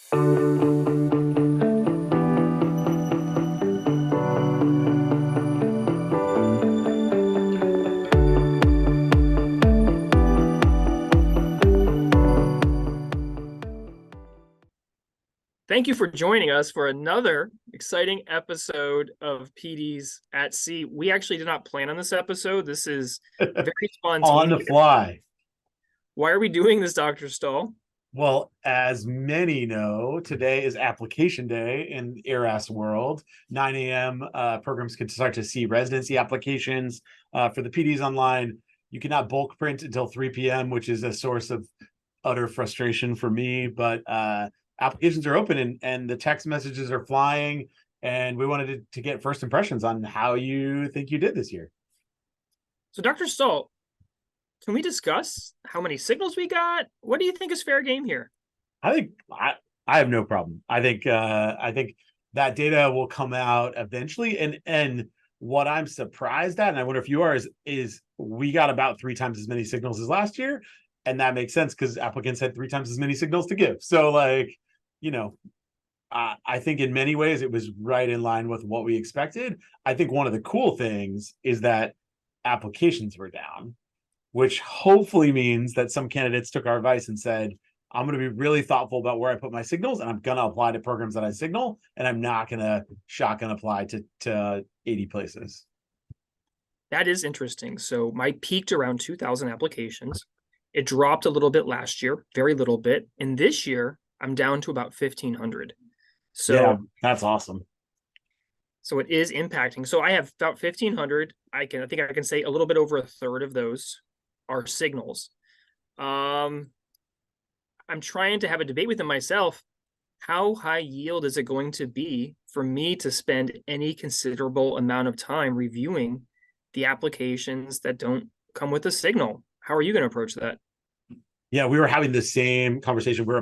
Thank you for joining us for another exciting episode of PDs at Sea. We actually did not plan on this episode. This is very On the spontaneous. fly. Why are we doing this, Dr. Stahl? Well, as many know, today is application day in the ERAS world. 9 a.m. Programs can start to see residency applications for the PDs online. You cannot bulk print until 3 p.m., which is a source of utter frustration for me. But applications are open and the text messages are flying. And we wanted to get first impressions on how you think you did this year. So, Dr. Stahl, can we discuss how many signals we got? What do you think is fair game here? I think I have no problem. I think that data will come out eventually. And what I'm surprised at, and I wonder if you are, is we got about 3 times as many signals as last year, and that makes sense because applicants had 3 times as many signals to give. So, like, I think in many ways it was right in line with what we expected. I think one of the cool things is that applications were down, which hopefully means that some candidates took our advice and said, I'm going to be really thoughtful about where I put my signals, and I'm going to apply to programs that I signal, and I'm not going to shotgun apply to 80 places. That is interesting. So my peaked around 2,000 applications. It dropped a little bit last year, very little bit. And this year, I'm down to about 1,500. So yeah, that's awesome. So it is impacting. So I have about 1,500. I think I can say a little bit over a third of those are signals. I'm trying to have a debate within myself. How high yield is it going to be for me to spend any considerable amount of time reviewing the applications that don't come with a signal? How are you going to approach that? Yeah, we were having the same conversation. We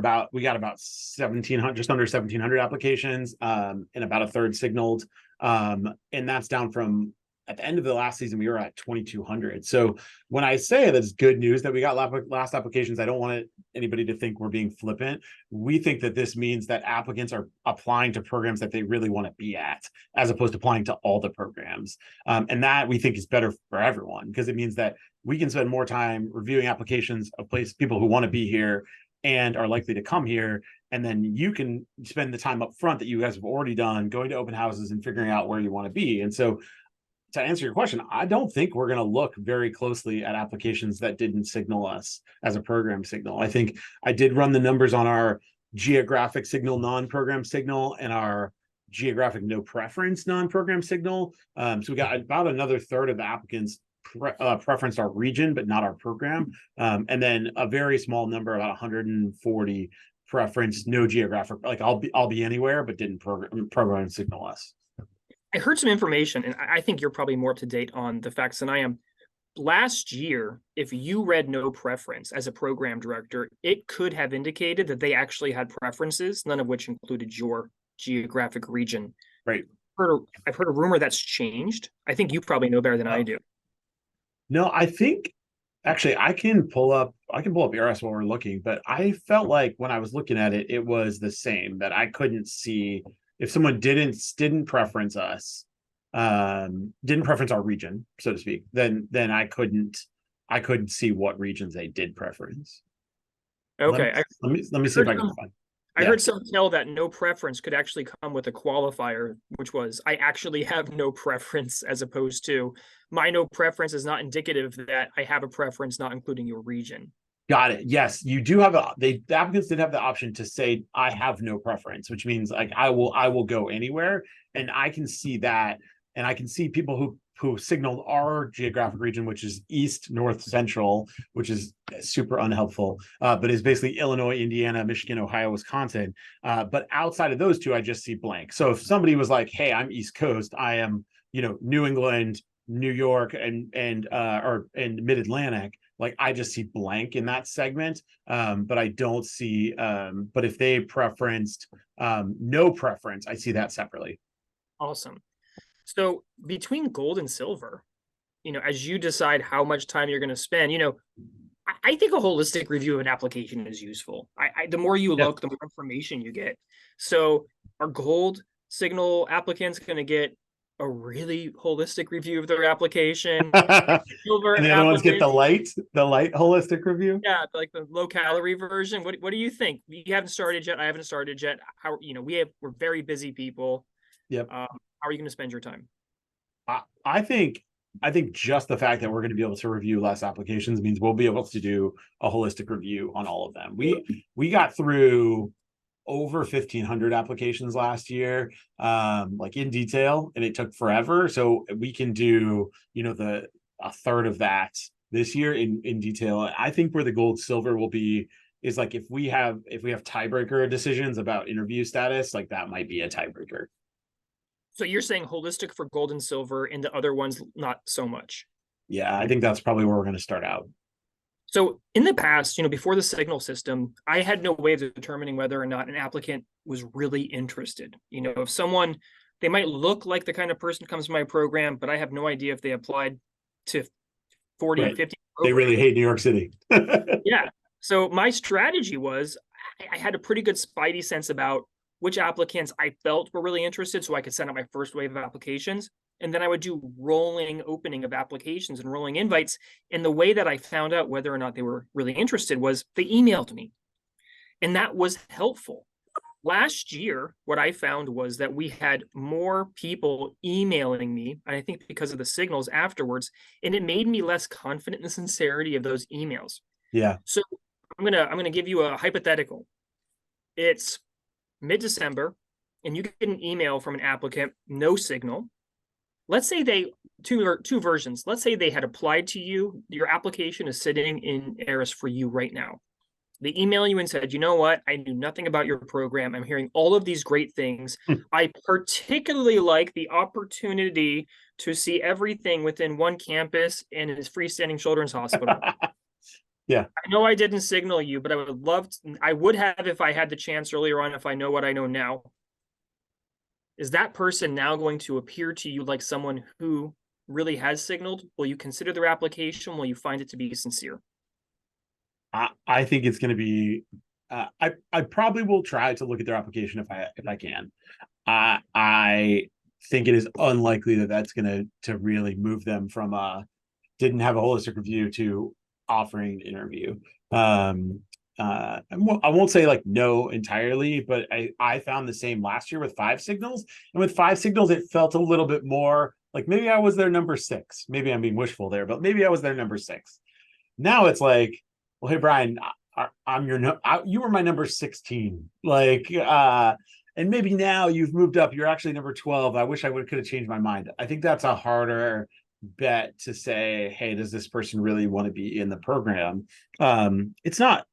got about 1,700, just under 1,700 applications, and about a third signaled. And that's down from, at the end of the last season, we were at 2,200. So when I say that it's good news that we got last applications, I don't want anybody to think we're being flippant. We think that this means that applicants are applying to programs that they really want to be at, as opposed to applying to all the programs. And that we think is better for everyone, because it means that we can spend more time reviewing applications of people who want to be here and are likely to come here. And then you can spend the time up front that you guys have already done, going to open houses and figuring out where you want to be. And so to answer your question, I don't think we're going to look very closely at applications that didn't signal us as a program signal. I think I did run the numbers on our geographic signal, non-program signal, and our geographic no preference non-program signal. So we got about another third of the applicants preferenced our region, but not our program. And then a very small number, about 140 preference, no geographic, like I'll be anywhere, but didn't program signal us. I heard some information, and I think you're probably more up to date on the facts than I am. Last year, if you read no preference as a program director, it could have indicated that they actually had preferences, none of which included your geographic region. Right. I've heard a rumor that's changed. I think you probably know better than I do. No, I think actually I can pull up ERS while we're looking, but I felt like when I was looking at it, it was the same, that I couldn't see if someone didn't preference us, didn't preference our region, so to speak, then I couldn't see what regions they did preference. Okay. Let me see if I can find. I heard some tell that no preference could actually come with a qualifier, which was I actually have no preference, as opposed to my no preference is not indicative that I have a preference, not including your region. Got it. Yes, you do have the applicants did have the option to say I have no preference, which means like I will go anywhere, and I can see that, and I can see people who signaled our geographic region, which is East, North, Central, which is super unhelpful, but is basically Illinois, Indiana, Michigan, Ohio, Wisconsin. But outside of those two, I just see blank. So if somebody was like, hey, I'm East Coast, I am, New England, New York, and Mid-Atlantic, like I just see blank in that segment. But I don't see, but if they preferenced no preference, I see that separately. Awesome. So between gold and silver, as you decide how much time you're going to spend, I think a holistic review of an application is useful. The more you Yeah. look, the more information you get. So our gold signal applicants going to get a really holistic review of their application. Silver And the other ones get applicants, the light holistic review. yeah, like the low calorie version. What do you think? You haven't started yet. I haven't started yet. How, we're very busy people. Yep. How are you going to spend your time? I think just the fact that we're going to be able to review less applications means we'll be able to do a holistic review on all of them. We got through over 1,500 applications last year, like in detail, and it took forever. So we can do, a third of that this year in detail. I think where the gold silver will be is like if we have tiebreaker decisions about interview status, like that might be a tiebreaker. So you're saying holistic for gold and silver, and the other ones not so much. Yeah, I think that's probably where we're going to start out. So in the past, before the signal system, I had no way of determining whether or not an applicant was really interested. If someone, they might look like the kind of person comes to my program, but I have no idea if they applied to 40, Right. 50 They programs. really hate New York City. Yeah. So my strategy was I had a pretty good spidey sense about which applicants I felt were really interested, so I could send out my first wave of applications. And then I would do rolling opening of applications and rolling invites. And the way that I found out whether or not they were really interested was they emailed me. And that was helpful. Last year, what I found was that we had more people emailing me, and I think because of the signals afterwards, and it made me less confident in the sincerity of those emails. Yeah. So I'm gonna give you a hypothetical. It's mid-December, and you get an email from an applicant, no signal. Let's say they two versions. Let's say they had applied to you. Your application is sitting in Eris for you right now. They email you and said, you know what? I knew nothing about your program. I'm hearing all of these great things. I particularly like the opportunity to see everything within one campus and in his freestanding children's hospital. Yeah. I know I didn't signal you, but I would have if I had the chance earlier on, if I know what I know now. Is that person now going to appear to you like someone who really has signaled? Will you consider their application? Will you find it to be sincere? I think it's going to be. I probably will try to look at their application if I can. I think it is unlikely that that's going to really move them from didn't have a holistic review to offering an interview. I won't say like no entirely, but I found the same last year with 5 signals, and with 5 signals it felt a little bit more like maybe I was their number 6. Maybe I'm being wishful there, but maybe I was their number 6. Now it's like, well, hey Brian, you were my number 16, like and maybe now you've moved up, you're actually number 12. I wish I could have changed my mind. I think that's a harder bet to say, hey, does this person really want to be in the program? It's not.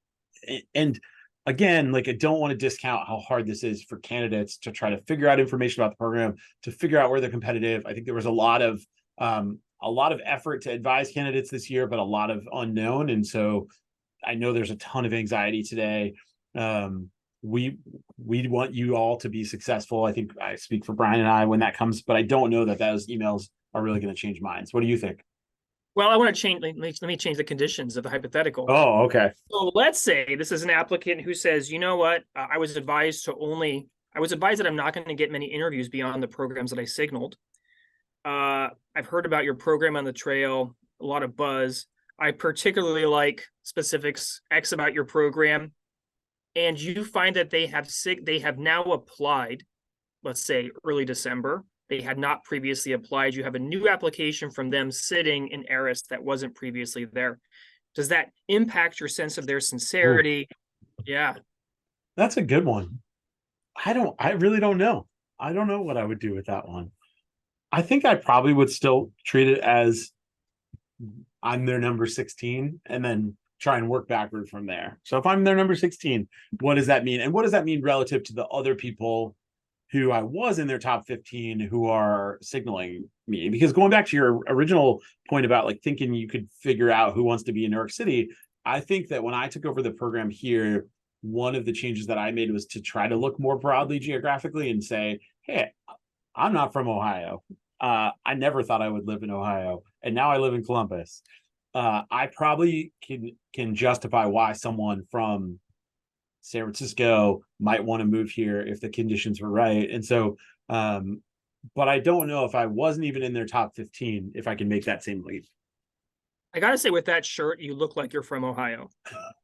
And again, like I don't want to discount how hard this is for candidates to try to figure out information about the program, to figure out where they're competitive. I think there was a lot of effort to advise candidates this year, but a lot of unknown. And so I know there's a ton of anxiety today. We want you all to be successful. I think I speak for Brian and I when that comes, but I don't know that those emails are really going to change minds. What do you think? Well, I want to change. Let me change the conditions of the hypothetical. Oh, okay. So let's say this is an applicant who says, you know what, I was advised that I'm not going to get many interviews beyond the programs that I signaled. I've heard about your program on the trail, a lot of buzz. I particularly like specifics X about your program, and you find that they have now applied, let's say early December. They had not previously applied. You have a new application from them sitting in Eris that wasn't previously there. Does that impact your sense of their sincerity? Ooh. Yeah. That's a good one. I really don't know. I don't know what I would do with that one. I think I probably would still treat it as I'm their number 16 and then try and work backward from there. So if I'm their number 16, what does that mean? And what does that mean relative to the other people who I was in their top 15 who are signaling me? Because going back to your original point about like thinking you could figure out who wants to be in New York City, I think that when I took over the program here, one of the changes that I made was to try to look more broadly geographically and say, hey, I'm not from Ohio. I never thought I would live in Ohio, and now I live in Columbus. I probably can justify why someone from San Francisco might want to move here if the conditions were right. And so, but I don't know if I wasn't even in their top 15, if I can make that same leap. I gotta say, with that shirt, you look like you're from Ohio.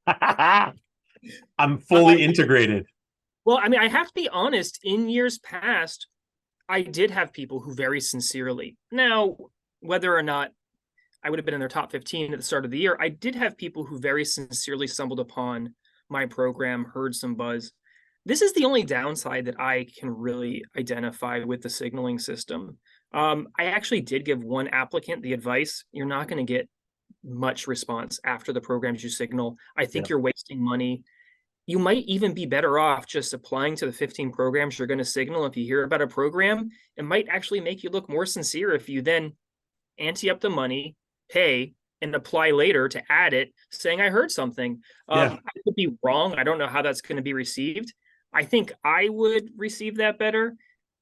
I'm fully integrated. Well, I mean, I have to be honest, in years past, I did have people who very sincerely, now, whether or not I would have been in their top 15 at the start of the year, I did have people who very sincerely stumbled upon my program, heard some buzz. This is the only downside that I can really identify with the signaling system. I actually did give one applicant the advice, you're not going to get much response after the programs you signal. I think Yeah. you're wasting money. You might even be better off just applying to the 15 programs you're going to signal. If you hear about a program, it might actually make you look more sincere if you then ante up the money, pay, and apply later to add it, saying I heard something. Yeah. I could be wrong. I don't know how that's going to be received. I think I would receive that better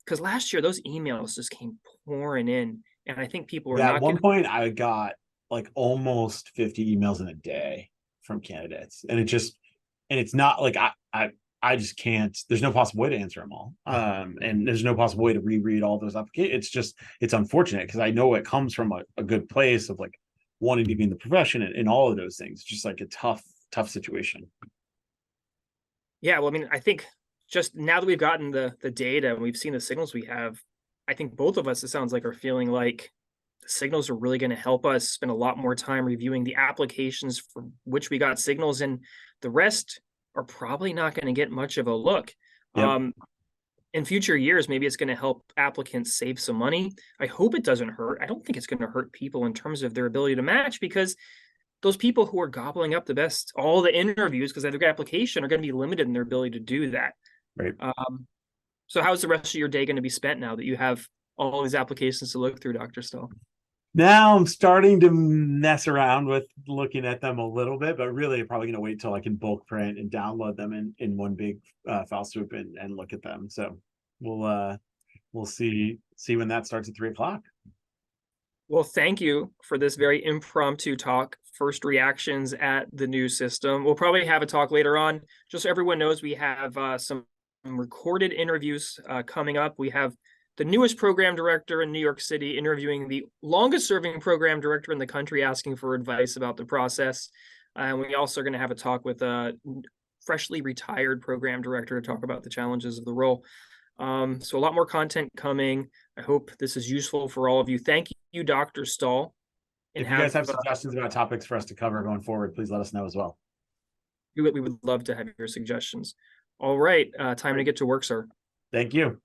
because last year those emails just came pouring in, and I think people were Yeah. At not one getting. point, I got like almost 50 emails in a day from candidates, and it's not like I just can't. There's no possible way to answer them all, and there's no possible way to reread all those applications. It's unfortunate because I know it comes from a good place of like wanting to be in the profession and all of those things. It's just like a tough situation. Yeah, well, I mean, I think just now that we've gotten the data and we've seen the signals we have, I think both of us, it sounds like, are feeling like the signals are really going to help us spend a lot more time reviewing the applications for which we got signals, and the rest are probably not going to get much of a look. Yep. In future years, maybe it's going to help applicants save some money. I hope it doesn't hurt. I don't think it's going to hurt people in terms of their ability to match because those people who are gobbling up the best, all the interviews because they have a good application are going to be limited in their ability to do that. Right. So how's the rest of your day going to be spent now that you have all these applications to look through, Dr. Stahl? Now I'm starting to mess around with looking at them a little bit, but really I'm probably going to wait till I can bulk print and download them in one big file swoop and look at them. So we'll see when that starts at 3 o'clock. Well, thank you for this very impromptu talk. First reactions at the new system. We'll probably have a talk later on. Just so everyone knows, we have some recorded interviews coming up. We have the newest program director in New York City interviewing the longest serving program director in the country, asking for advice about the process. And we also are going to have a talk with a freshly retired program director to talk about the challenges of the role. So a lot more content coming. I hope this is useful for all of you. Thank you, Dr. Stahl. If you guys have suggestions about topics for us to cover going forward, please let us know as well. We would love to have your suggestions. All right, time to get to work, sir. Thank you.